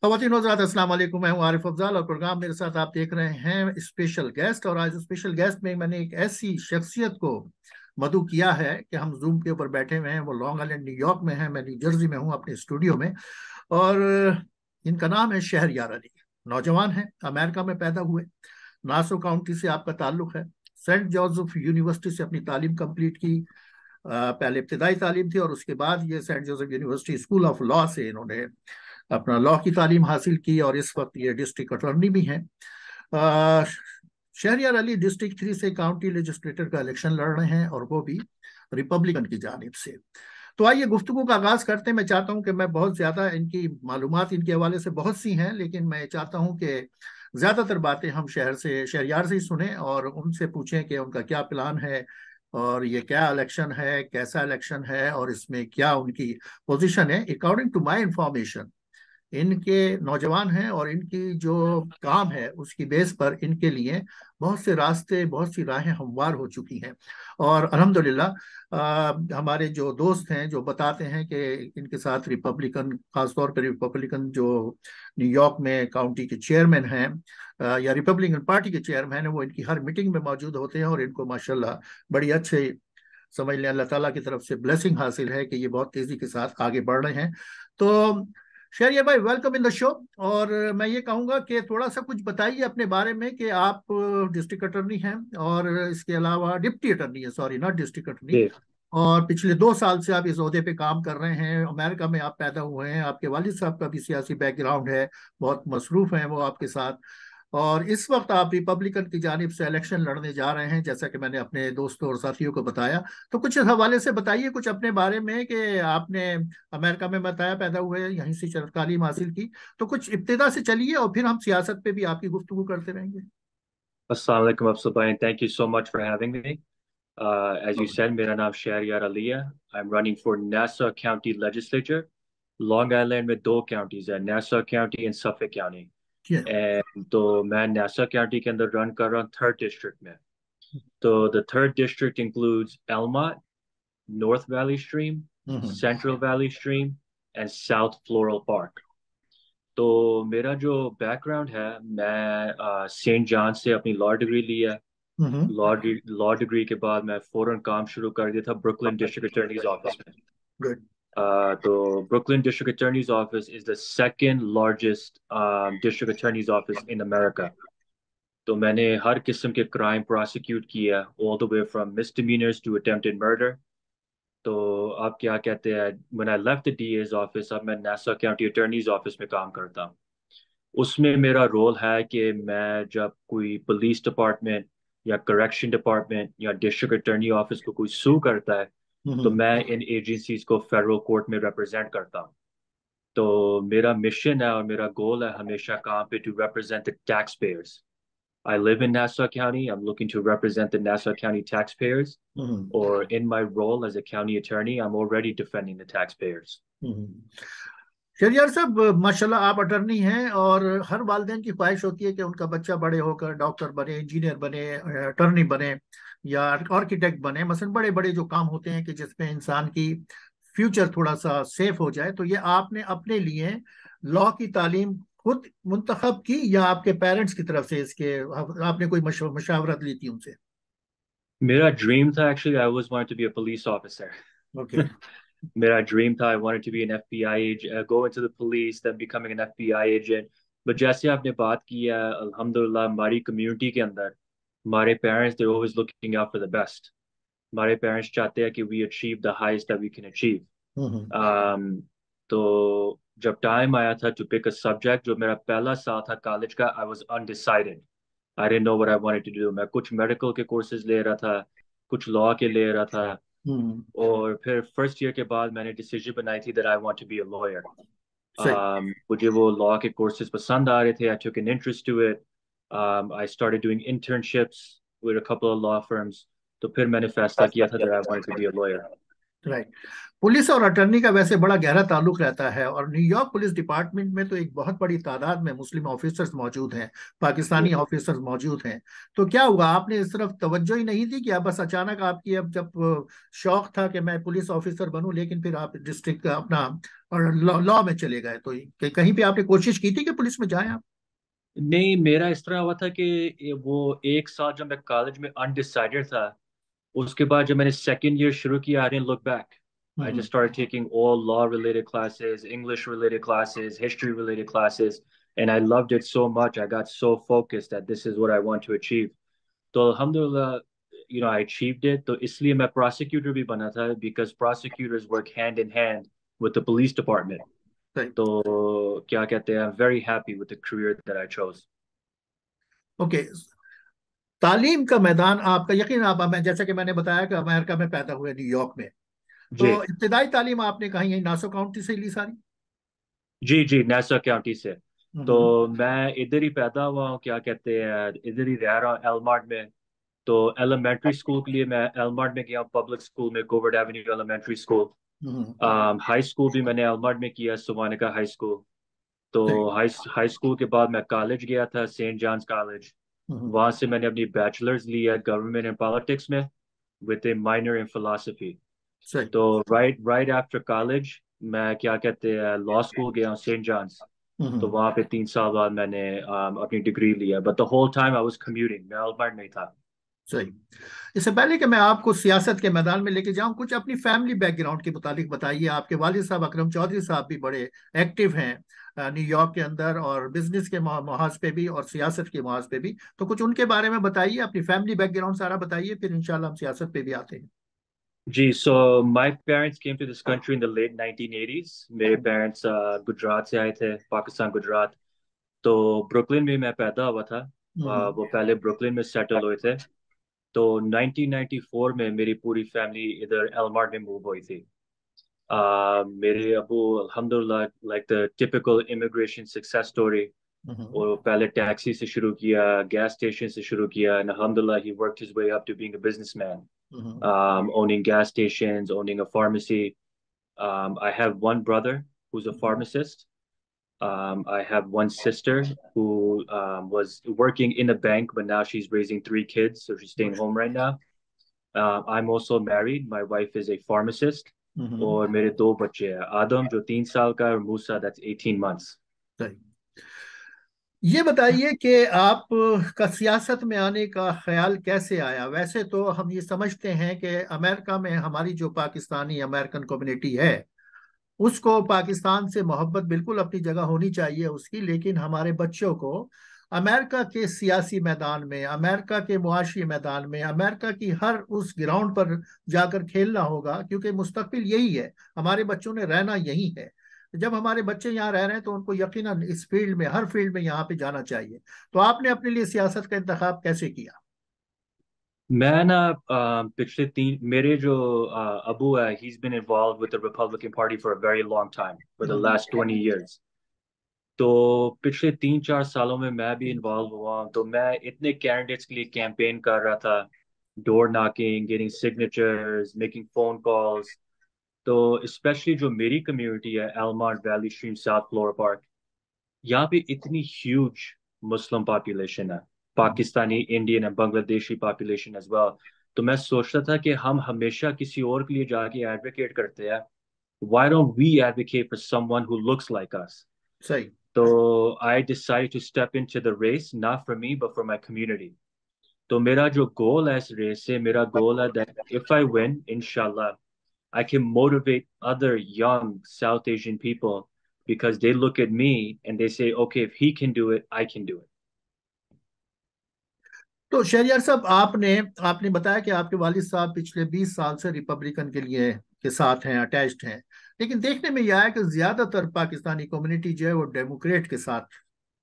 ख़वातीन और हज़रात, अस्सलाम वालेकुम। मैं हूं आरिफ अफजाल और प्रोग्राम मेरे साथ आप देख रहे हैं स्पेशल गेस्ट। और आज स्पेशल गेस्ट में मैंने एक ऐसी शख्सियत को मदऊ किया है कि हम जूम के ऊपर बैठे हुए हैं। वो लॉन्ग आइलैंड न्यूयॉर्क में है, मैं न्यू जर्सी में हूँ अपने स्टूडियो में। और इनका नाम है शहरयार अली। नौजवान है, अमेरिका में पैदा हुए, नासो काउंटी से आपका ताल्लुक है। सेंट जोसेफ यूनिवर्सिटी से अपनी तालीम कंप्लीट की। पहले इब्तदाई तालीम थी और उसके बाद ये Saint Joseph University School of Law से इन्होंने अपना लॉ की तालीम हासिल की और इस वक्त ये डिस्ट्रिक्ट अटॉर्नी भी हैं। अ, शहरियार अली डिस्ट्रिक्ट 3 से काउंटी लेजिस्लेटर का इलेक्शन लड़ रहे हैं और वो भी रिपब्लिकन की जानिब से। तो आइए गुफ्तगू का आगाज करते हैं। मैं चाहता हूं कि मैं बहुत ज्यादा इनकी मालूमात इनके हवाले से बहुत सी हैं, लेकिन मैं चाहता हूं कि ज्यादातर बातें हम शहरियार से ही सुने और उनसे पूछें कि उनका क्या प्लान है और ये क्या इलेक्शन है, कैसा इलेक्शन है और इसमें क्या उनकी पोजीशन है। अकॉर्डिंग टू माय इंफॉर्मेशन, इनके नौजवान हैं और इनकी जो काम है उसकी बेस पर इनके लिए बहुत से रास्ते, बहुत सी राहें हमवार हो चुकी हैं। और अल्हम्दुलिल्लाह हमारे जो दोस्त हैं जो बताते हैं कि इनके साथ रिपब्लिकन, खासतौर पर रिपब्लिकन जो न्यूयॉर्क में काउंटी के चेयरमैन हैं या रिपब्लिकन पार्टी के चेयरमैन हैं, वो इनकी हर मीटिंग में मौजूद होते हैं और इनको माशाल्लाह बड़ी अच्छे, समझ लें अल्लाह ताला की तरफ से ब्लेसिंग हासिल है कि ये बहुत तेजी के साथ आगे बढ़ रहे हैं। तो शहरिया भाई, वेलकम इन द शो। और मैं ये कहूँगा कि थोड़ा सा कुछ बताइए अपने बारे में कि आप डिस्ट्रिक्ट अटॉर्नी हैं और इसके अलावा डिप्टी अटॉर्नी है, सॉरी नॉट डिस्ट्रिक्ट अटॉर्नी। जी। और पिछले 2 साल से आप इस ओहदे पे काम कर रहे हैं। अमेरिका में आप पैदा हुए हैं, आपके वालिद साहब का भी सियासी बैकग्राउंड है, बहुत मसरूफ हैं वो आपके साथ। और इस वक्त आप रिपब्लिकन की जानिब से इलेक्शन लड़ने जा रहे हैं, जैसा कि मैंने अपने दोस्तों और साथियों को बताया। तो कुछ इस हवाले से बताइए कुछ अपने बारे में कि आपने अमेरिका में बताया पैदा हुए, यहीं से तालीम हासिल की। तो कुछ इब्तिदा से चलिए और फिर हम सियासत पे भी आपकी गुफ्तगू करते रहेंगे। Assalamu alaikum Absulbai, and thank you so much for having me. As you said, मेरा नाम Shaharyar Ali है. I'm running for Nassau County Legislature. Long Island में दो counties है, Nassau County and Suffolk County. ठीक And तो मैं Nassau County के अंदर run कर रहा हूँ third district में. तो the third district includes Elmont, North Valley Stream, है। Central Valley Stream, and South Floral Park. तो मेरा जो बैकग्राउंड है, मैं सेंट जॉन से अपनी लॉ डिग्री ली है। हम्म। लॉ डिग्री के बाद मैं फौरन काम शुरू कर दिया था ब्रुकलिन डिस्ट्रिक्ट अटॉर्नीज ऑफिस में। गुड। तो Brooklyn district attorney's office is the second largest district attorney's office in America. तो मैंने हर किस्म के क्राइम प्रोसिक्यूट किया, all the way from misdemeanors to attempted murder. तो आप क्या कहते हैं, when I left the DA's office, अब मैं नासा काउंटी अटॉर्नीज ऑफिस में काम करता हूँ। उसमें मेरा रोल है कि मैं जब कोई पुलिस डिपार्टमेंट या करेक्शन डिपार्टमेंट या डिस्ट्रिक्ट अटॉर्नी ऑफिस को कोई सू करता है, तो हम्म। मैं इन एजेंसीज को फेडरल कोर्ट में रिप्रेजेंट करता हूँ। तो मेरा मिशन है और मेरा गोल है हमेशा काम पे to represent the tax payers. I live in Nassau County. I'm looking to represent the Nassau County taxpayers. Hmm. Or in my role as a county attorney, I'm already defending the taxpayers. हम्म। शरियार साहब, माशाल्लाह आप attorney हैं और हर वालिदैन की ख्वाहिश होती है कि उनका बच्चा बड़े होकर डॉक्टर बने, इंजीनियर बने, अटर्नी बने या आर्किटेक्ट बने, मसलन बड़े बड़े जो काम होते हैं कि जिसमें इंसान की फ्यूचर थोड़ा सा सेफ हो जाए। तो ये आपने अपने लिए लॉ की तालीम खुद मुंतखब की या आपके पेरेंट्स की तरफ से इसके आपने कोई मशावरत ली थी उनसे? मेरा ड्रीम था, actually I always wanted to be a police officer. Okay. मेरा ड्रीम था, I wanted to be an FBI agent, go into the police, then becoming an FBI agent. But जैसे आपने बात की है, अल्हम्दुलिल्लाह हमारी कम्युनिटी के अंदर हमारे parents, they're always looking out for the best. हमारे पेरेंट्स चाहते हैं कि we achieve the highest that we can achieve. Hmm. um, तो जब टाइम आया था to pick a subject, जो मेरा पहला साल था कॉलेज का, I was undecided. I didn't know what I wanted to do. मैं कुछ मेडिकल के कोर्सेज ले रहा था, कुछ लॉ के ले रहा था। हम्म। और फिर फर्स्ट ईयर के बाद मैंने डिसीजन बनाई थी that I want to be a lawyer. सही। मुझे वो लॉ के कोर्सेज पसंद आ रहे थे. I took an interest to it. I started doing internships with a couple of law firms. तो फिर मैंने फैसला किया था that I wanted to be a lawyer. Right. Police और अटर्नी का वैसे बड़ा गहरा ताल्लुक रहता है, और न्यूयॉर्क पुलिस डिपार्टमेंट में तो एक बहुत बड़ी तादाद में मुस्लिम ऑफिसर्स मौजूद हैं, जी। पाकिस्तानी ऑफिसर्स मौजूद हैं। तो क्या हुआ, आपने इस तरफ तवज्जो ही नहीं दी कि आप बस अचानक आपकी अब जब शौक था कि मैं पुलिस ऑफिसर बनूं, लेकिन फिर आप डिस्ट्रिक्ट का अपना और लॉ लॉ में चले गए, तो कहीं पे आपने कोशिश की थी कि पुलिस में जाएं आप? नहीं, मेरा इस तरह हुआ था कि वो एक साल जब मैं कॉलेज में अनडिसाइडेड था, उसके बाद जब मैंने सेकेंड ईयर शुरू किया, I didn't look back. I hmm. just started taking all law related classes, English related classes, history related classes, and I loved it so much. I got so focused that this is what I want to achieve. तो alhamdulillah, I achieved it. तो इसलिए मैं prosecutor भी बना था, because prosecutors work hand in hand with the police department. सही। तो क्या कहते हैं, I'm very happy with the career that I chose. Okay. तालीम का मैदान आपका, यकीन आप, मैं जैसे कि मैंने बताया कि अमेरिका में पैदा हुए, न्यूयॉर्क में, जी तो इब्तदाई तालीम आपने कहीं यही नासौ काउंटी से ली सारी? जी जी, नासा काउंटी से। तो हम्म। मैं इधर ही पैदा हुआ हूँ, क्या कहते हैं, इधर ही रह रहा हूँ एलमार्ट में। तो एलिमेंट्री स्कूल के लिए मैं एलमार्ट में गया हूँ, पब्लिक स्कूल में, गोवर्ड एवेन्यू एलिमेंट्री स्कूल। हम्म। हाई स्कूल भी मैंने एलमार्ट में किया, सुवानिका हाई स्कूल। सही। तो हाई हाई स्कूल के बाद मैं कॉलेज गया था, सेंट जॉन्स कॉलेज। हम्म। वहाँ से मैंने अपनी बैचलर्स ली है गवर्नमेंट एंड पॉलिटिक्स में, with A minor in philosophy. सही। तो राइट राइट आफ्टर कॉलेज मैं, क्या कहते हैं, लॉ स्कूल गया हूँ, सेंट जॉन्स। तो हम्म। वहाँ पे 3 साल बाद मैंने अपनी डिग्री लिया, but the whole time I was commuting, मैं एल्बर्ट में ही था। सही। इससे पहले कि मैं आपको सियासत के मैदान में लेके जाऊं, कुछ अपनी फैमिली बैकग्राउंड के मुतालिक बताइए। आपके वालिद साहब अकरम चौधरी साहब भी बड़े एक्टिव हैं न्यूयॉर्क के अंदर, और बिजनेस के महाज पे भी और सियासत के महाज पे भी। तो कुछ उनके बारे में बताइए, अपनी फैमिली बैकग्राउंड सारा बताइए, फिर इंशाल्लाह हम सियासत पे भी आते हैं। जी, so my parents came to this country in the late 1980s। मेरे पेरेंट्स गुजरात से आए थे, पाकिस्तान, गुजरात। तो ब्रुकलिन में मैं पैदा हुआ था। हम्म। वो पहले ब्रुकलिन में सेटल हुए थे। तो 1994 में मेरी पूरी फैमिली इधर एलमार्ट में मूव हुई थी। मेरे अबू, अल्हम्दुलिल्लाह, like the typical immigration success story. Hmm. और पहले टैक्सी से शुरू किया, गैस स्टेशन से शुरू किया, and alhamdulillah he worked his way up to being a businessman, hmm. owning gas stations, owning a pharmacy. I have one brother who's a pharmacist. I have one sister who was working in a bank, but now she's raising 3 kids, so she's staying home right now. I'm also married. My wife is a pharmacist. हम्म। और मेरे 2 बच्चे हैं, आदम जो 3 साल का है, और मूसा that's 18 months. सही। ये बताइए कि आप का सियासत में आने का ख्याल कैसे आया? वैसे तो हम ये समझते हैं कि अमेरिका में हमारी जो पाकिस्तानी अमेरिकन कम्युनिटी है, उसको पाकिस्तान से मोहब्बत बिल्कुल अपनी जगह होनी चाहिए उसकी, लेकिन हमारे बच्चों को अमेरिका के सियासी मैदान में, अमेरिका के मुआशी मैदान में, अमेरिका की हर उस ग्राउंड पर जाकर खेलना होगा, क्योंकि मुस्तकबिल यही है, हमारे बच्चों ने रहना यही है। जब हमारे बच्चे यहाँ रह रहे हैं तो उनको यकीनन इस फील्ड में, हर फील्ड में यहाँ पे जाना चाहिए। तो आपने अपने लिए सियासत का इंतखाब कैसे किया? मैं ना, पिछले 3, मेरे जो अबू है, he's been involved with the Republican Party for a very long time, for the hmm. last 20 years. तो पिछले 3-4 सालों में मैं भी इन्वॉल्व हुआ हूँ। तो मैं इतने कैंडिडेट्स के लिए कैंपेन कर रहा था, door knocking, getting signatures, making phone calls. तो स्पेशली जो मेरी कम्युनिटी है, Elmont Valley Stream South Floral Park, यहाँ पे इतनी ह्यूज मुस्लिम पॉपुलेशन है, hmm. Pakistani, Indian and Bangladeshi population as well. तो मैं सोचता था कि हम हमेशा किसी और के लिए जाके एडवोकेट करते हैं, why don't we advocate for someone who looks like us? सही। तो I decide to step into the race, not for me but for my community. तो मेरा जो गोल है इस रेस से, मेरा गोल है दैट इफ आई विन, इंशाल्लाह, I can motivate other young South Asian people, because they look at me and they say, okay, if he can do it, I can do it. तो शहरियार साहब, आपने आपने बताया कि आपके वालिद साहब पिछले 20 साल से रिपब्लिकन के लिए के साथ हैं, अटैच्ड हैं, लेकिन देखने में यह आया कि ज्यादातर पाकिस्तानी कम्युनिटी जो है वो डेमोक्रेट के साथ,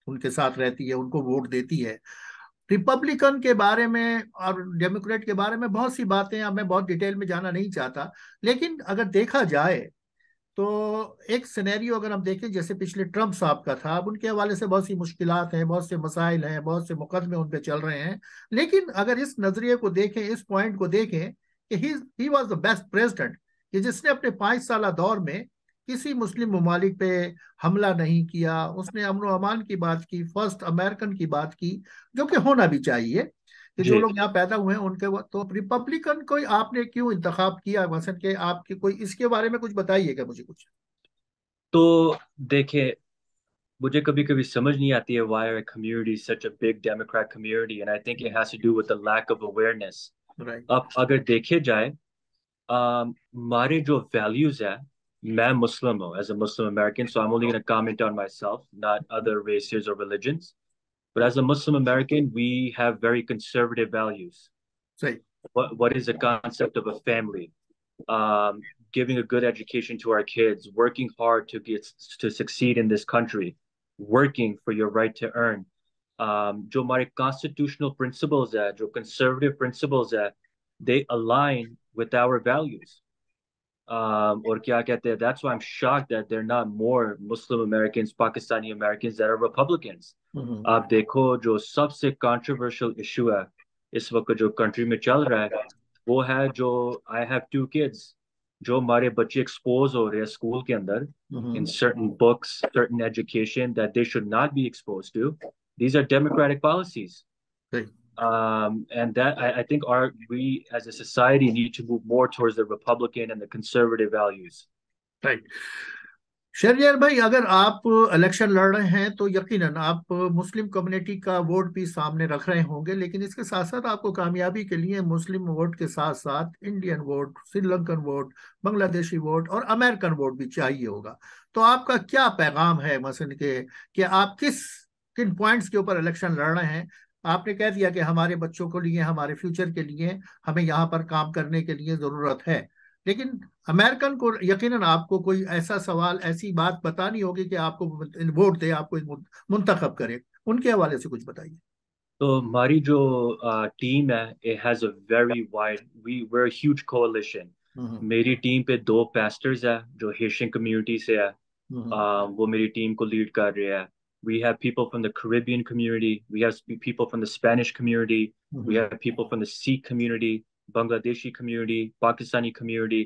उनके साथ रहती है, उनको वोट देती है। रिपब्लिकन के बारे में और डेमोक्रेट के बारे में बहुत सी बातें, अब मैं बहुत डिटेल में जाना नहीं चाहता, लेकिन अगर देखा जाए तो एक सिनेरियो अगर हम देखें, जैसे पिछले ट्रम्प साहब का था, अब उनके हवाले से बहुत सी मुश्किलात हैं, बहुत से मसाइल हैं, बहुत से मुकदमे उन पे चल रहे हैं। लेकिन अगर इस नजरिए को देखें, इस पॉइंट को देखें कि he was the best president, कि जिसने अपने 5 साल दौर में किसी मुस्लिम ममालिक पे हमला नहीं किया, उसने अमन और अमान की बात की, फर्स्ट अमेरिकन की बात की, जो कि होना भी चाहिए कि जो जी। लोग यहाँ पैदा हुए हैं उनके तो रिपब्लिकन को आपने क्यों इंतखाब किया मसलन के आपके कोई इसके बारे में कुछ बताइएगा मुझे कुछ। तो देखिए, मुझे कभी कभी समझ नहीं आती है why our community is such a big Democrat community, and I think it has to do with the lack of awareness. Right. अब अगर देखे जाए, हमारे जो वैल्यूज है, मैं मुस्लिम हूँ, as a Muslim American, so I'm only going to comment on myself, not other races or religions. But as a Muslim American, we have very conservative values. सही। What is the concept of a family? Giving a good education to our kids, working hard to succeed in this country, working for your right to earn. जो हमारे constitutional principles है, जो conservative principles है, they align with our values. Or क्या कहते हैं? That's why I'm shocked that they're not more Muslim Americans, Pakistani Americans that are Republicans. हम्म। आप देखो, जो सबसे controversial issue है इस वक्त जो कंट्री में चल रहा है, वो है जो I have two kids, जो हमारे बच्चे एक्सपोज हो रहे हैं स्कूल के अंदर in hmm. certain books, certain education that they should not be exposed to. These are democratic policies. सही। And that I think we as a society need to move more towards the Republican and the conservative values. Right. Shahriyar भाई, अगर आप election लड़ रहे हैं तो यकीनन आप मुस्लिम कम्युनिटी का वोट भी सामने रख रहे होंगे, लेकिन इसके साथ साथ आपको कामयाबी के लिए मुस्लिम वोट के साथ साथ Indian vote, Sri Lankan vote, Bangladeshi vote और अमेरिकन वोट भी चाहिए होगा। तो आपका क्या पैगाम है मसलन के कि आप किन पॉइंट्स के ऊपर इलेक्शन लड़ रहे हैं? आपने कह दिया कि हमारे बच्चों के लिए, हमारे फ्यूचर के लिए हमें यहाँ पर काम करने के लिए जरूरत है, लेकिन अमेरिकन को यकीनन आपको कोई ऐसा सवाल, ऐसी बात बतानी होगी कि आपको वोट दे, आपको मुंतखब करे। उनके हवाले से कुछ बताइए। तो हमारी जो टीम है, it has a very wide, we're a huge coalition. हम्म। मेरी टीम पे दो pastors है जो हेशियन कम्युनिटी से है, हम्म। वो मेरी टीम को लीड कर रहे हैं. We have people from the Caribbean community. We have people from the Spanish community. We hmm. have people from the Sikh community, Bangladeshi community, Pakistani community.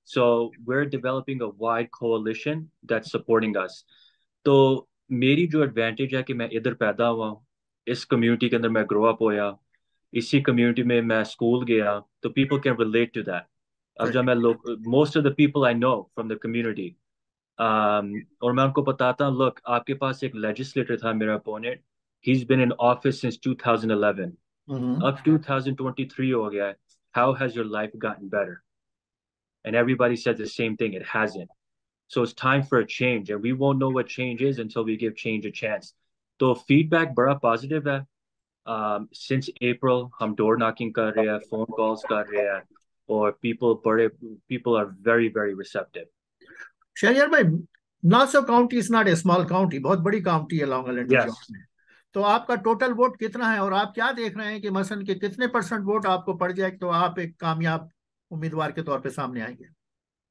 So we're developing a wide coalition that's supporting us. तो मेरी जो advantage है कि मैं इधर पैदा हुआ हूँ, इस कम्युनिटी के अंदर मैं ग्रो अप होया, इसी कम्युनिटी में मैं स्कूल गया, तो people can relate to that. अब जब सही। मैं लोग, most of the people I know from the community, और मैं उनको बताता हूँ, लुक, आपके पास एक लेजिस्लेटर था, मेरा opponent, he is been in office since 2011, hmm. अब 2023 हो गया है, how has your life gotten better? And everybody said the same thing, it hasn't. So it's time for a change, and we won't know what change is until we give change a chance. तो feedback बड़ा positive है. Since April हम door knocking कर रहे हैं, phone calls कर रहे हैं, और people are very very receptive. Shahryar भाई, Nassau county is not a small county, बहुत बड़ी काउंटी है लॉन्ग आइलैंड न्यूयॉर्क Yes. में। तो आपका टोटल वोट कितना है, और आप क्या देख रहे हैं कि मसलन के कितने परसेंट वोट आपको पड़ जाए तो आप एक कामयाब उम्मीदवार के तौर पे सामने आएंगे?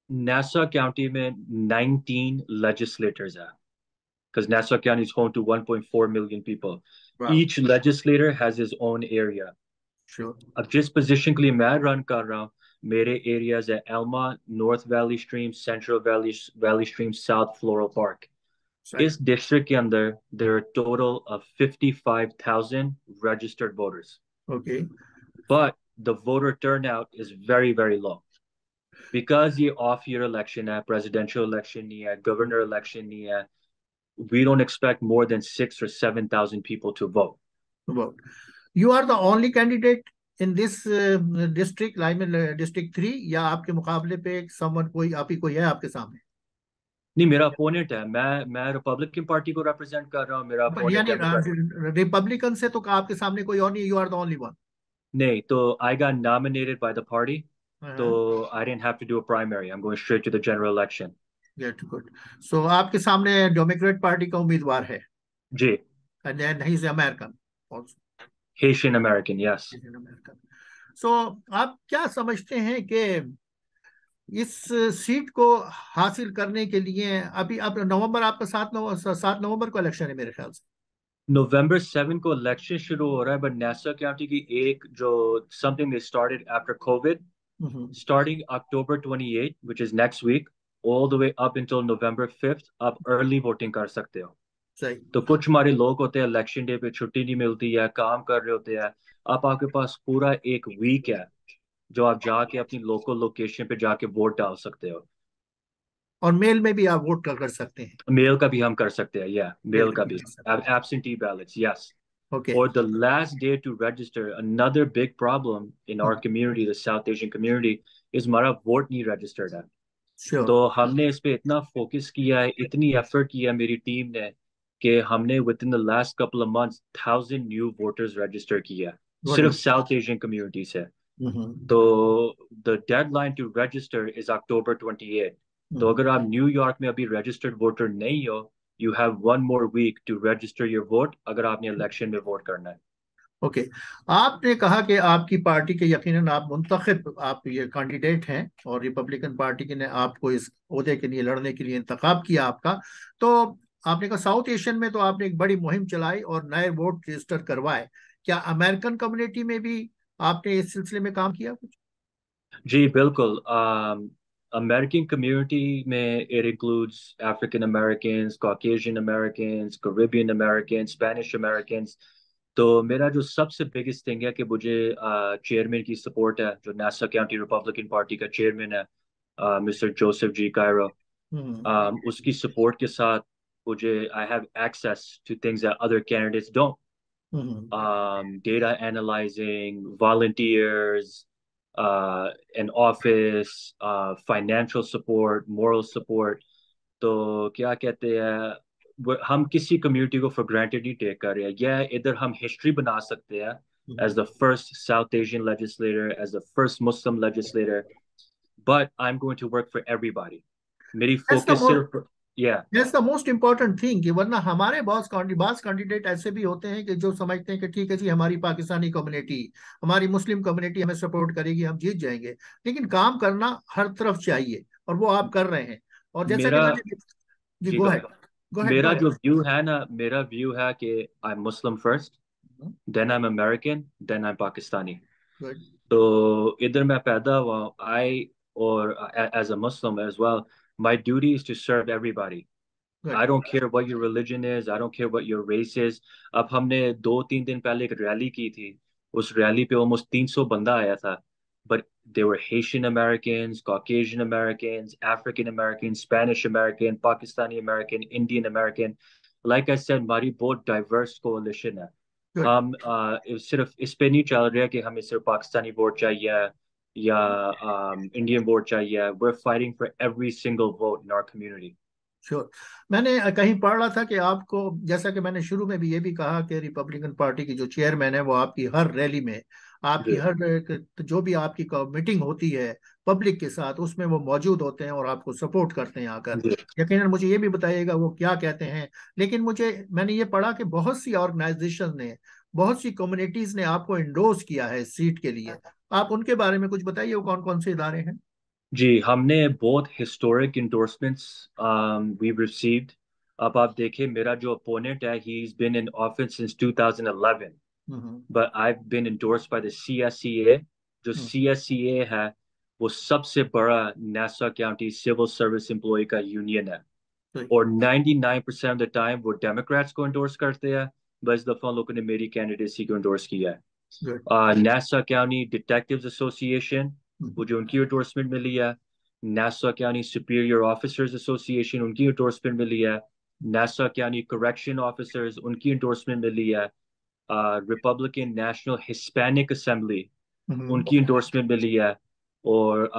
Nassau County में 19 legislators हैं, because Nassau County is home to 1.4 million people. वाह। Each legislator has his own area. Sure. अब जिस पोजीशन के लिए मैं रन कर रहा हूँ, मेरे एरियाज है Elma, north valley stream, central valley Stream, south floral park. सही। इस डिस्ट्रिक्ट के अंदर there are a total of 55,000 registered voters, okay. but the voter turnout is very very low because ये off year election है, presidential election नहीं है, governor election नहीं है. We don't expect more than 6 or 7,000 people to vote. Vote. You are the only candidate in this district, I mean district 3, या आपके मुकाबले पे समवन कोई आप ही कोई है आपके सामने? नहीं, मेरा अपोनेंट है, मैं रिपब्लिकन पार्टी को रिप्रेजेंट कर रहा हूँ, मेरा अपोनेंट यानी डेमोक्रेट. रिपब्लिकन से तो आपके सामने कोई और नहीं, you are the only one? नहीं, तो I got nominated by the party, तो I didn't have to do a primary. I'm going straight to the general election. Get good. So आपके सामने डेमोक्रेट पार्टी का उम्मीदवार है, जी. And then he is American also. Haitian American, yes. American. So आप क्या समझते हैं कि इस सीट को हासिल करने के लिए अभी, अब नवंबर आपका 7 नवंबर को इलेक्शन है मेरे ख्याल से? November 7 को इलेक्शन शुरू हो रहा है, बट नासा काउंटी की एक जो something they started after COVID, hmm. Starting October 28, which is next week, all the way up until November 5th, आप early voting कर सकते हो। सही। तो कुछ हमारे लोग होते हैं इलेक्शन डे पे छुट्टी नहीं मिलती है, काम कर रहे होते हैं। आप आपके पास पूरा एक वीक है जो आप जाके अपनी लोकल लोकेशन पे जाके वोट डाल सकते हो। और मेल में भी आप वोट कर सकते हैं? मेल का भी हम कर सकते हैं, या मेल मेल का का भी भी। कर सकते हैं। Absentee ballets, yes. Okay. Or the last day to register, another big problem in our community, the South Asian community, is हमारा वोट नहीं रजिस्टर्ड है। श्योर। तो हमने इस पे इतना फोकस किया है, इतनी एफर्ट किया है मेरी टीम ने, कि हमने with in the last couple of months 1,000 new voters register किया है, गुड। सिर्फ साउथ एशियन कम्युनिटी से। हम्म। तो the deadline to register is October 28। तो हम्म। अगर आप न्यूयॉर्क में अभी रजिस्टर्ड वोटर नहीं हो, you have one more week to register your vote अगर आपने इलेक्शन में वोट करना है। ओके। आपने कहा कि आपकी पार्टी के यकीनन आप मुंतखब, आप ये कैंडिडेट हैं और रिपब्लिकन पार्टी के ने आपको इस ओहदे के लिए लड़ने के लिए इंतखाब किया आपका। तो आपने कहा साउथ एशियन में तो आपने एक बड़ी मुहिम चलाई और नए वोट रजिस्टर करवाए। क्या अमेरिकन कम्युनिटी में भी आपने इस सिलसिले में काम किया कुछ? जी बिल्कुल। अमेरिकन कम्युनिटी में it includes African American, Caucasian American, Caribbean American, Spanish American. तो मेरा जो सबसे बिगेस्ट थिंग है कि मुझे चेयरमैन की सपोर्ट है, जो नासा काउंटी रिपब्लिकन पार्टी का चेयरमैन है, mister Joseph G Cairo. Hmm. उसकी सपोर्ट के साथ मुझे I have access to things that other candidates don't. Hmm. Data analyzing, volunteers, an office, financial support, moral support। तो क्या कहते हैं, हम किसी कम्युनिटी को फॉर ग्रांटेड नहीं टेक कर रहे हैं। यह इधर हम हिस्ट्री बना सकते हैं as the first South Asian legislator, as the first Muslim legislator. But I am going to work for everybody. मेरी दैट्स द फोकस सिर्फ, या that's the most important thing. कि वरना हमारे बास कैंडिडेट ऐसे भी होते हैं कि जो समझते हैं कि ठीक है जी, हमारी पाकिस्तानी कम्युनिटी, हमारी मुस्लिम कम्युनिटी हमें सपोर्ट करेगी, हम जीत जाएंगे। लेकिन काम करना हर तरफ चाहिए, और वो आप कर रहे हैं। और जैसा कि मेरा, मैंने, जी जी go go ahead, ahead. Go ahead, go मेरा जो अहेड। व्यू है ना, मेरा व्यू है कि I am Muslim first, then I am American, then I am Pakistani. Good. तो इधर मैं पैदा हुआ, आई, और as a Muslim as well, my duty is to serve everybody. Good. I don't care what your religion is. I don't care what your race is. अब हमने 2-3 दिन पहले एक रैली की थी। उस रैली पे almost 300 बंदा आया था। But there were Haitian Americans, Caucasian Americans, African Americans, Spanish American, Pakistani American, Indian American. Like I said, हमारी बहुत diverse coalition है। गुड। हम सिर्फ इस पे नहीं चल रहे कि हमें सिर्फ पाकिस्तानी वोट चाहिए या इंडियन वोट चाहिए। We're fighting for every single vote in our community. Sure. मैंने कहीं पढ़ रहा था कि आपको, जैसा कि मैंने शुरू में भी ये भी कहा कि रिपब्लिकन पार्टी की जो चेयरमैन है वो आपकी हर रैली में, आपकी जी हर जो भी आपकी मीटिंग होती है पब्लिक के साथ, उसमें वो मौजूद होते हैं और आपको सपोर्ट करते हैं आकर। जी यकीनन मुझे ये भी बताइएगा वो क्या कहते हैं। लेकिन मैंने ये पढ़ा कि बहुत सी ऑर्गेनाइजेशन ने, बहुत सी कम्युनिटीज ने आपको इंडोर्स किया है इस सीट के लिए। आप उनके बारे में कुछ बताइए, वो कौन कौन से इदारे हैं? जी। हमने बहुत हिस्टोरिक इंडोर्समेंट्स वी रिसीव्ड। अब आप देखिए, मेरा जो अपोनेंट है, he is been in office since 2011, hmm. But I been endorsed by the CSCA। जो हम्म। CSCA है, वो सबसे बड़ा Nassau County civil service employ का यूनियन है। तो और 99% ऑफ द टाइम वो डेमोक्रेट्स को इंडोर्स करते हैं। बस दफा लोगों ने मेरी कैंडिडेसी को इंडोर्स किया है। Good. NASA county detectives association, वो जो उनकी एंडोर्समेंट मिली है। NASA county superior officers association, उनकी एंडोर्समेंट मिली है। नासा काउंटी करेक्शन ऑफिसर्स, उनकी एंडोर्समेंट मिली है। रिपब्लिकन नेशनल हिस्पैनिक असेंबली, उनकी एंडोर्समेंट मिली है। और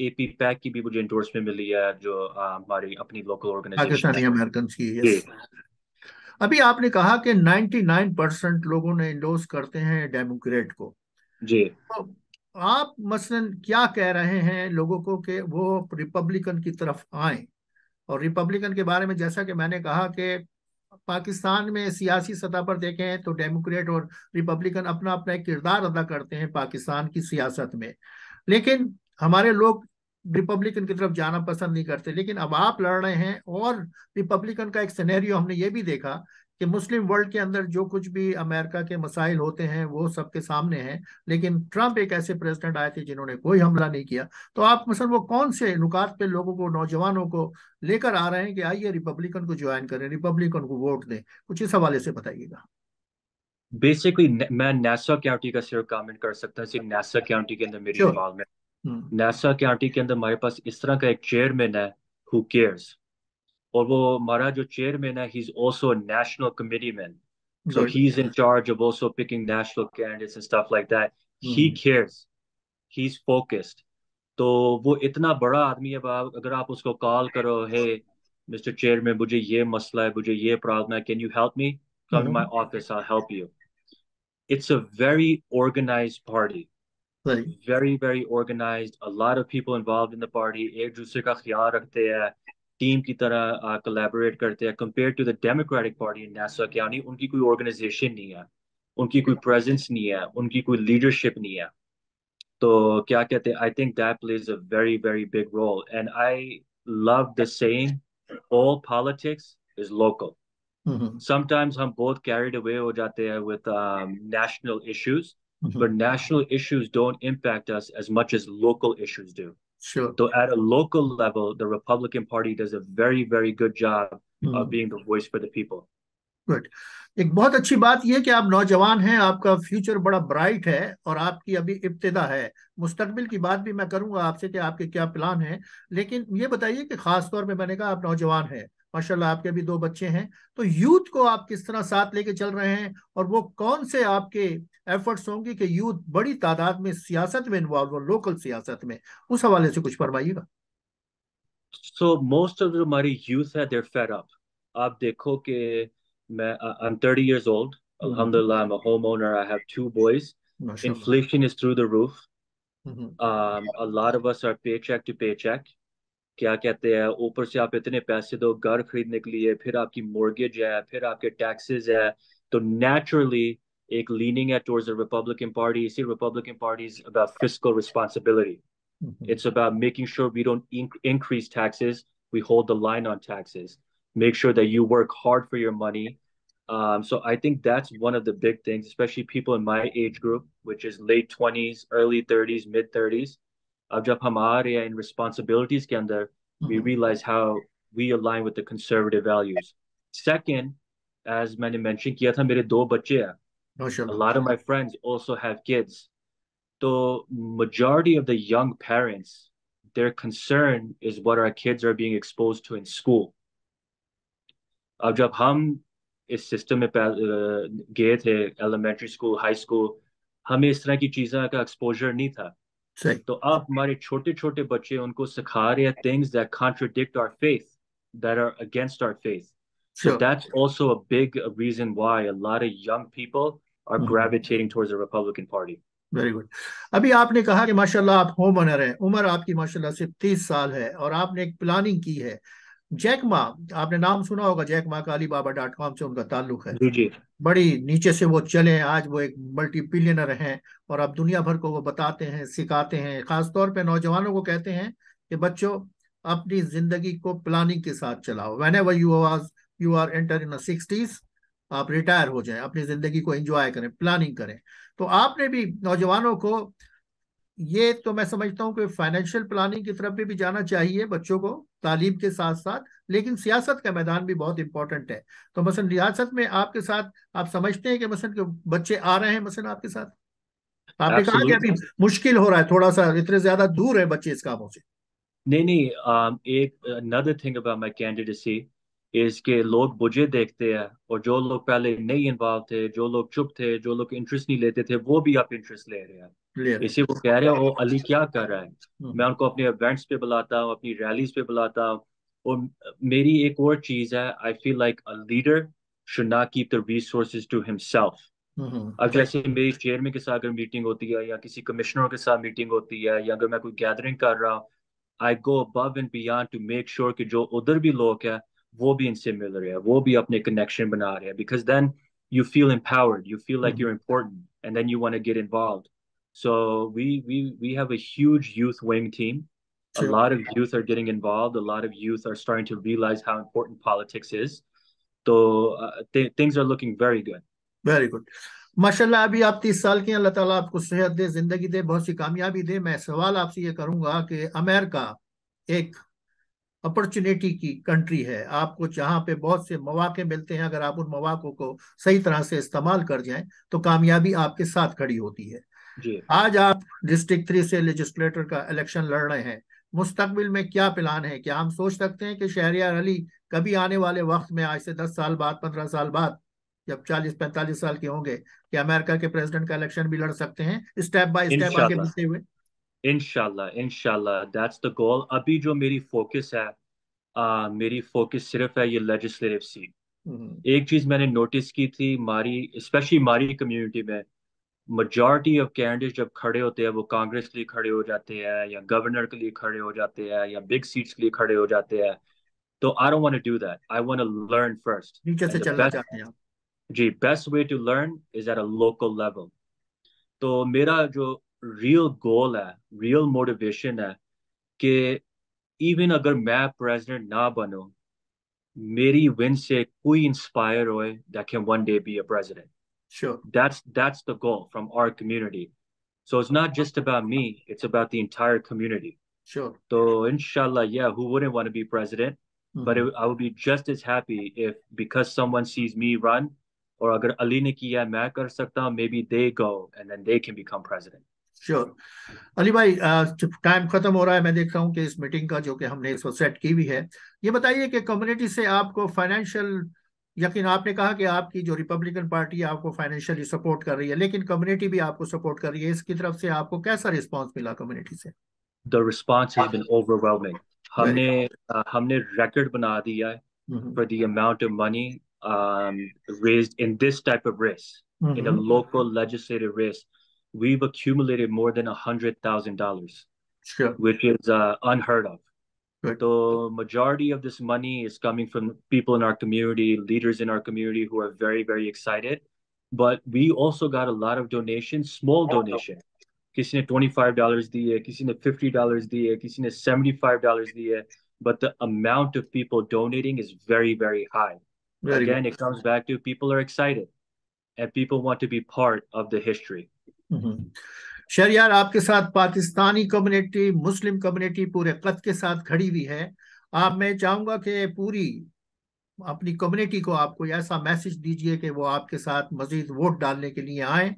AP पैक की भी मुझे एंडोर्समेंट मिली है, जो हमारी अपनी लोकल ऑर्गेनाइजेशन पाकिस्तानी है। अमेरिकन की, जी यस। अभी आपने कहा कि 99% लोगों ने इंडोर्स करते हैं डेमोक्रेट को। जी तो आप मसलन क्या कह रहे हैं लोगों को कि वो रिपब्लिकन की तरफ आए? और रिपब्लिकन के बारे में जैसा कि मैंने कहा कि पाकिस्तान में सियासी सतह पर देखें तो डेमोक्रेट और रिपब्लिकन अपना अपना एक किरदार अदा करते हैं पाकिस्तान की सियासत में। लेकिन हमारे लोग रिपब्लिकन की तरफ जाना पसंद नहीं करते। लेकिन अब आप लड़ रहे हैं, और रिपब्लिकन का एक सिनेरियो हमने ये भी देखा कि मुस्लिम वर्ल्ड के अंदर जो कुछ भी अमेरिका के मसाइल होते हैं वो सबके सामने हैं, लेकिन ट्रंप एक ऐसे प्रेसिडेंट आए थे जिन्होंने कोई हमला नहीं किया। तो आप मसलन वो कौन से नुकात पे लोगों को, नौजवानों को लेकर आ रहे हैं कि आइए रिपब्लिकन को ज्वाइन करें, रिपब्लिकन को वोट दें? कुछ इस हवाले से बताइएगा। बेसिकली मैं नासा काउंटी का सिर्फ कमेंट कर सकता हूँ, सिर्फ नासा काउंटी के अंदर मेरी श्योर। इन्वॉल्वमेंट। हम्म। नासा काउंटी के अंदर हमारे पास इस तरह का एक चेयरमैन है, हु केयर्स। और वो हमारा जो चेयरमैन है, he is also national committee man, so good. He is in charge of also picking national candidates and stuff like that. He hmm. Cares, he is focused. तो वो इतना बड़ा आदमी है, अगर आप उसको कॉल करो, हे मिस्टर चेयरमैन, मुझे ये मसला है, मुझे ये प्रॉब्लम है, can you help me, come to my hmm. Office, I help you. It's a very organized party, सही। very very organized, a lot of people involved in the party, एक दूसरे का ख्याल रखते हैं, टीम की तरह collaborate करते हैं। compared to the Democratic Party in Nassau County, उनकी कोई organization नहीं है, उनकी कोई presence नहीं है, उनकी कोई leadership नहीं है। तो क्या कहते हैं, I think that plays a very very big role, and I love the saying, all politics is local. Hmm. Sometimes हम बहुत carried away हो जाते हैं with national issues, but hmm. national issues don't impact us as much as local issues do. Sure. So at a local level, the Republican Party does a very, very good job of hmm. being the voice for the people. Good. एक बहुत अच्छी बात यह कि आप नौजवान हैं, आपका फ्यूचर बड़ा ब्राइट है और आपकी अभी इब्तिदा है। मुस्तकबिल की बात भी मैं करूंगा आपसे कि आपके क्या प्लान हैं, लेकिन ये बताइए कि खास तौर पे मैंने कहा आप नौजवान हैं, माशाल्लाह आपके भी दो बच्चे हैं, तो यूथ को आप किस तरह साथ लेके चल रहे हैं, और वो कौन से आपके एफर्ट्स होंगे कि यूथ बड़ी तादाद में सियासत में इन्वॉल्व हो, लोकल सियासत में? उस हवाले से कुछ फरमाइएगा। So most of the हमारी youth है, they're fed up. आप देखो कि I'm 30 years old. Hmm. Alhamdulillah, I'm a homeowner. I have two boys. माशाल्लाह। Inflation is through the roof. Hmm. A lot of us are paycheck to paycheck. क्या कहते हैं, ऊपर से आप इतने पैसे दो घर खरीदने के लिए, फिर आपकी मॉर्गेज है, फिर आपके टैक्सेस है। तो नेचुरली एक लीनिंग है टुवर्ड्स द रिपब्लिकन पार्टी। इसी Republican party is about fiscal responsibility. Hmm. It's about making sure we don't increase taxes. We hold the line on taxes. Make sure that you work hard for your money. So I think that's one of the big things, especially people in my age group, which is late 20s, early 30s, mid 30s. अब जब हम आ रहे हैं इन responsibilities के अंदर, we hmm. realize how we align with the conservative values. Second, as मैंने mention किया था, मेरे दो बच्चे हैं. A माशाल्लाह। lot of my friends also have kids. So majority of the young parents, their concern is what our kids are being exposed to in school. अब जब हम इस सिस्टम में गए थे, एलिमेंट्री स्कूल, हाई स्कूल, हमें इस तरह की चीज़ों का एक्सपोजर नहीं था। सही। तो अब हमारे छोटे छोटे बच्चे, उनको सिखा रहे हैं things that contradict our faith, that are against our faith. So sure. that's also a big reason why a lot of young people are gravitating towards the Republican Party. Very good. अभी आपने कहा कि माशाल्लाह आप home owner हैं, उम्र आपकी माशाल्लाह सिर्फ 30 साल है, और आपने एक प्लानिंग की है। जैक मा, आपने नाम सुना होगा जैक मा का, alibaba.com से उनका ताल्लुक है। जी जी। बड़ी नीचे से वो चले हैं, आज वो एक मल्टी बिलियनर हैं, और अब दुनिया भर को वो बताते हैं, सिखाते हैं, खासतौर पे नौजवानों को कहते हैं कि बच्चों अपनी जिंदगी को प्लानिंग के साथ चलाओ। Whenever you are enter in 60s, आप रिटायर हो जाएं, अपनी जिंदगी को एंजॉय करें, प्लानिंग करें। तो आपने भी नौजवानों को, ये तो मैं समझता हूँ कि फाइनेंशियल प्लानिंग की तरफ भी जाना चाहिए बच्चों को तालीम के साथ साथ, लेकिन सियासत का मैदान भी बहुत इंपॉर्टेंट है। तो मसलन रियासत में आपके साथ, आप समझते हैं कि मसलन कि बच्चे आ रहे हैं मसलन आपके साथ? आपने कहा कि अभी Absolutely. मुश्किल हो रहा है थोड़ा सा, इतने ज्यादा दूर है बच्चे इस कामों से। नहीं नहीं, एक another thing about my candidacy is कि लोग मुझे देखते हैं, और जो लोग पहले नहीं इन्वॉल्व थे, जो लोग चुप थे, जो लोग इंटरेस्ट नहीं लेते थे, वो भी अब इंटरेस्ट ले रहे हैं। क्लियर है। इसी वो कह रहे हैं, वो अली क्या कर रहा है। मैं हम्म। उनको अपने इवेंट्स पे बुलाता हूँ, अपनी रैलीज पे बुलाता हूँ। और मेरी एक और चीज है, I feel like a leader should not keep the resources to himself. अब सही। जैसे मेरी चेयरमैन के साथ अगर मीटिंग होती है, या किसी कमिश्नर के साथ मीटिंग होती है, या अगर मैं कोई गैदरिंग कर रहा हूँ, I go above and beyond to make sure कि जो उधर भी लोग हैं, वो भी इनसे मिल रहे हैं, वो भी अपने कनेक्शन बना रहे हैं, because then you feel empowered, you feel like you're important, and then you want to get involved. So we have a huge youth wing team. A sure. lot of youth are getting involved. A lot of youth are starting to realize how important politics is. तो things are looking very good. Very good. माशाल्लाह, अभी आप 30 साल के हैं, अल्लाह ताला आपको सेहत दे, जिंदगी दे, बहुत सी कामयाबी दे। मैं सवाल आपसे ये करूंगा कि अमेरिका एक अपॉर्चुनिटी की कंट्री है, आपको जहाँ पे बहुत से मौके मिलते हैं, अगर आप उन मौकों को सही तरह से इस्तेमाल कर जाएं तो कामयाबी आपके साथ खड़ी होती है। जी। आज आप डिस्ट्रिक्ट 3 से लेजिस्लेटर का इलेक्शन लड़ रहे हैं। मुस्तकबिल में क्या प्लान है? क्या हम सोच सकते हैं कि शहरियार अली कभी आने वाले वक्त में, आज से 10 साल बाद, 15 साल बाद, जब 40-45 साल के होंगे, कि अमेरिका के प्रेसिडेंट का इलेक्शन भी लड़ सकते हैं, स्टेप बाय स्टेप आगे इंशाल्लाह, बढ़ते हुए? इंशाल्लाह, इंशाल्लाह, दैट्स द गोल। अभी जो मेरी फोकस है, मेरी फोकस सिर्फ है ये लेजिस्लेटिव सीट। हम्म। एक चीज मैंने नोटिस की थी, मारी स्पेशली मारी कम्युनिटी में, मेजॉरिटी ऑफ कैंडिडेट जब खड़े होते हैं वो कांग्रेस के लिए खड़े हो जाते हैं या गवर्नर के लिए खड़े हो जाते हैं या बिग सीट्स के लिए खड़े हो जाते हैं। तो I don't want to do that, I want to learn first. नीचे से एंड द चलना बेस्ट, चाहते हैं आप? जी, best way to learn is at a local level. तो मेरा जो रियल गोल है, रियल मोटिवेशन है कि इवन अगर मैं प्रेसिडेंट ना बनूं, मेरी विन से कोई इंस्पायर होए that can one day be a president. Sure. That's the goal from our community. So it's not just about me, it's about the entire community. Sure. So inshallah, yeah, who wouldn't want to be president? But I would be just as happy if because someone sees me run, or agar Ali ne kiya main kar sakta hu, maybe they go and then they can become president. Sure. Ali भाई, time खत्म हो रहा है, मैं देख रहा हूँ कि इस मीटिंग का जो कि हमने इसको सेट की हुई है, ये बताइए कि कम्युनिटी से आपको फाइनेंशियल, यकीन आपने कहा कि आपकी जो रिपब्लिकन पार्टी है आपको फाइनेंशियली सपोर्ट कर रही है, लेकिन कम्युनिटी भी आपको सपोर्ट कर रही है, इसकी तरफ से आपको कैसा रिस्पांस मिला कम्युनिटी से? The response has been overwhelming. Very हमने हमने record बना दिया है good. for the amount of money raised in this type of race, in a local legislative race. We've accumulated more than $100,000, sure. which is unheard of. Good. So majority of this money is coming from people in our community, leaders in our community who are very, very excited. But we also got a lot of donations, small donations. किसी ने $25 दिए, किसी ने $50 दिए, किसी ने $75 दिए. But the amount of people donating is very, very high. Very good. Again, it comes back to people are excited and people want to be part of the history. Shahryar, आपके साथ पाकिस्तानी कम्युनिटी, मुस्लिम कम्युनिटी पूरे कद के साथ खड़ी हुई है। आप, मैं चाहूंगा कि पूरी अपनी कम्युनिटी को आपको ऐसा मैसेज दीजिए कि वो आपके साथ मजीद वोट डालने के लिए आए,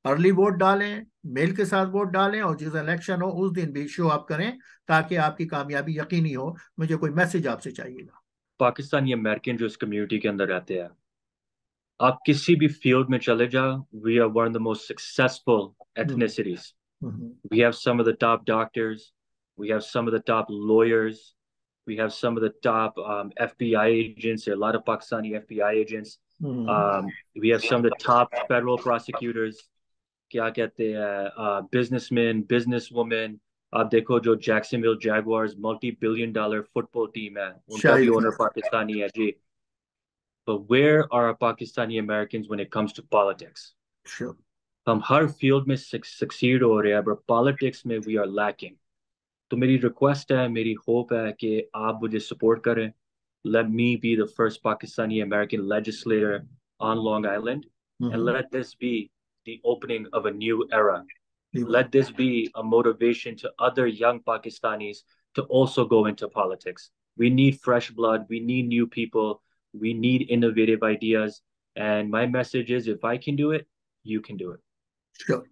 अर्ली वोट डालें, मेल के साथ वोट डालें, और जिस इलेक्शन हो उस दिन भी शो अप करें, ताकि आपकी कामयाबी यकीनी हो। मुझे कोई मैसेज आपसे चाहिएगा? पाकिस्तानी अमेरिकन जो इस कम्युनिटी के अंदर रहते हैं, आप किसी भी फील्ड में चले जाओ, we are one of the most successful hmm. ethnicities. Hmm. We have some of the top doctors. We have some of the top lawyers. We have some of the top FBI agents. There are a lot of Pakistani FBI agents. Hmm. We have some of the top federal prosecutors. क्या कहते हैं, businessmen, businesswomen. आप देखो जो Jacksonville जैगवार्स multi-billion-dollar football team है, उनका भी Shahid owner साहब। पाकिस्तानी है जी. But where are our Pakistani Americans when it comes to politics? Sure. हम हर फील्ड में सक्सीड हो रहे हैं, बट पॉलिटिक्स में वी आर लैकिंग. तो मेरी रिक्वेस्ट है, मेरी होप है कि आप मुझे सपोर्ट करें. Let me be the first Pakistani American legislator on Long Island, and hmm. let this be the opening of a new era. जी बात। Let this be a motivation to other young Pakistanis to also go into politics. We need fresh blood, we need new people, we need innovative ideas. And my message is if I can do it, you can do it. Sure.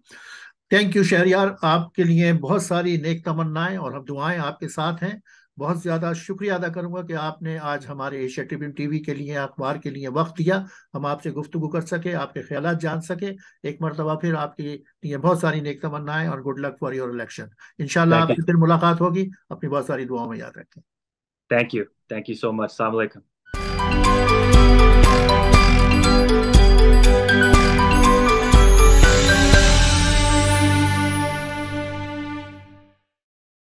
Thank you Shahryar, आपके लिए बहुत सारी नेक तमन्नाएं और हम दुआएं आपके साथ हैं। बहुत ज्यादा शुक्रिया अदा करूंगा कि आपने आज हमारे एशिया ट्रिब्यून टीवी के लिए, अखबार के लिए वक्त दिया, हम आपसे गुफ्तगू कर सके, आपके ख्यालात जान सके। एक मरतबा फिर आपके लिए बहुत सारी नेक तमन्नाएं और good luck for your election. इंशाल्लाह Thank you. आपसे फिर मुलाकात होगी। अपनी बहुत सारी दुआओं में याद रखें। Thank you. Thank you so much. Assalamu alaikum.